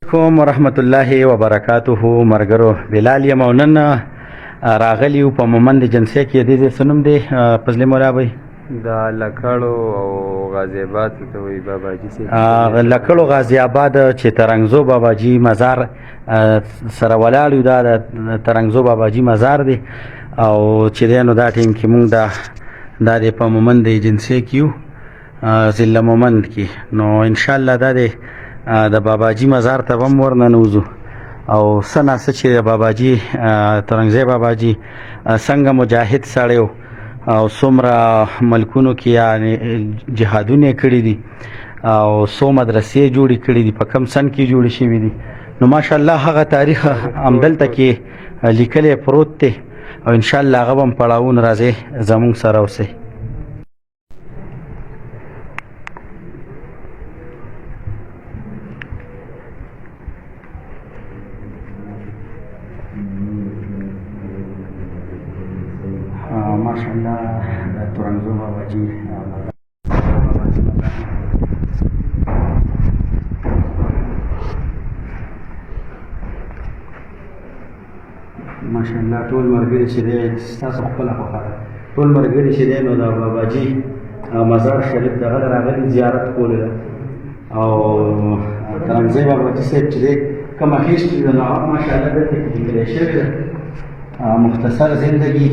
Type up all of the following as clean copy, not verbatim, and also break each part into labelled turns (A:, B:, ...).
A: علیکم ورحمت الله وبرکاته. مرګرو بلال یم او نن راغلی په مومند جنسیه کې د دې سنم دی فضل مولا بھائی
B: دا لکړو او غازی آباد ته وی باباجي سي
A: لکړو غازی آباد چې ترنګزو باباجي مزار سره ولاړ یو دا ترنګزو باباجي مزار دی او چې نو دا ټیم کې مونږ د په مومند جنسیه کې ضلع مومند کې نو ان شاء الله دا د باباجي مزار ته هم ورننوځو او سنا چې باباجي ترنګزی باباجي څنګه مجاهد سړی او څومره ملکونو کې یعنی جهادونه کړي دي او څو مدرسې جوړې کړي دي په کم سن کې جوړې شوي دي نو ماشاءالله هغه تاریخ همدلته کې لیکلی پروت دی او ان شاء الله هغه هم پړاوونه راځي زموږ سره اوسئ. ماشاءالله د ترنګزو باباجي ماشاءالله ټول مرګري چې دی ستاسو خپله خوښه ده ټول مرګري چې دی نو د باباجي مزار شریف دغه راغلي زیارت کولی ده او ترنګزی باباجي صاحب چې دی کومه هیسټري ده نو ماشاءالله دلته کې لیکلی شوې ده. مختصر زندگی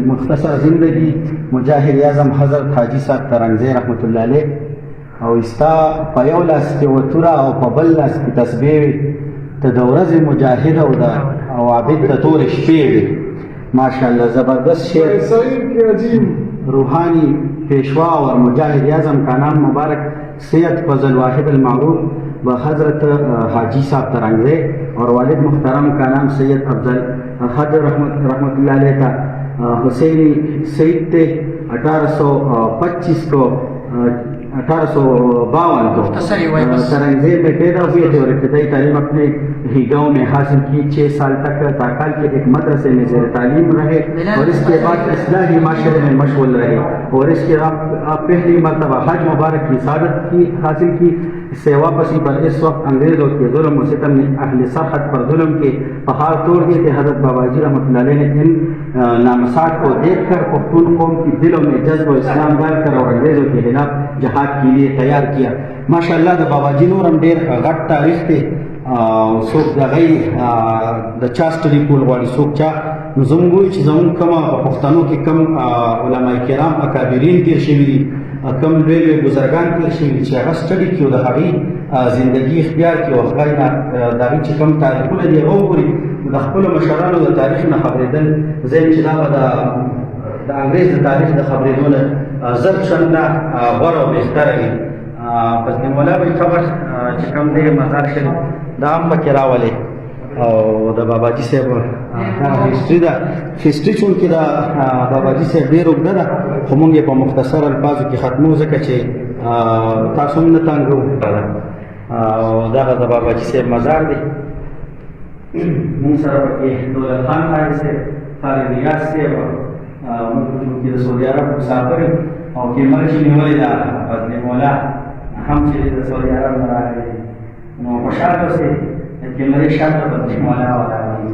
A: مختصر زندگی مجاهد اعظم حضرت حاجی صاحب ترنګزی رحمت الله علیه او استا په یو لاس کې وتوره او په بل لاس کې تسبیح وي ته د ورځې مجاهد او عابد د تورې شپې وي ماشاءالله زبردست شعر روحانی پیشوا اور مجاهد اعظم کا نام مبارک سید فضل واحد المعروف و حضرت حاجی صاحب ترنګزی اور والد محترم کا نام سید افضل حضر رحمت اللہ علیہ کا حسینی سعید تھے 1825 کو 1852 کو ترنګزی میں پیدا ہوئے تھے اور ابتدائی تعلیم اپنے ہی گاؤں میں حاصل کی 6 سال تک تاکال کے ایک مدرسے میں زیر تعلیم رہے اور اس کے بعد اصلاحی معاشرے میں مشغول رہے اور اس کے آپ پہلی مرتبہ حج مبارک کی سعادت کی حاصل کی. اس سے واپسی پر اس وقت انگریزوں کے ظلم و ستم نے اہل سرحد پر ظلم کے پہاڑ توڑ دیے تھے. حضرت باباجی رحمۃ اللہ علیہ نے ان نامساعد کو دیکھ کر پختون قوم کی دلوں میں جذب و اسلام ڈال کر اور انگریزوں کے خلاف جہاد کے لیے تیار کیا. ماشاءالله د باباجي نور هم ډېر غټ تاریخ دی څوک د هغې د چا سټډي کول غواړي څوک چا نو زموږ وایي چې زموږ کومه په پښتنو کې کم علما کرام اکابرین تېر شوي دي کم لوی لوی بزرګان تېر شوي دي چې هغه سټډي کړي او د هغې زندګي اختیار کړي او هغه د هغې چې کوم تاریخونه دي هغه وګوري د خپلو مشرانو د تاریخ نه خبرېدل زه یم چې دا به د انګرېز د تاریخ د خبرېدو نه زر چنده غوره او بهتره وي. فضل مولا بھائی خبر چې کوم دی مزار شریف دا هم پکې راولې او د باباجي صاحب هسټري ده هسټري چونکې د باباجي صاحب ډېر اوږده ده خو مونږ یې په مختصر الفاظو کې ختمو ځکه چې تاسو هم نه تنګو او دغه د باباجي صاحب مزار دی. مونږ سره پکې دولت خان قاري صاحب خالد ریاض صاحب مونږ چونکې د سعودي عرب مسافر او کیمره چې نیولې ده فضل مولا هم چې د سعودي عرب نه راغلی نو خوشحاله اوسئ د کیمرې شاته فضل مولا ولاړ دی.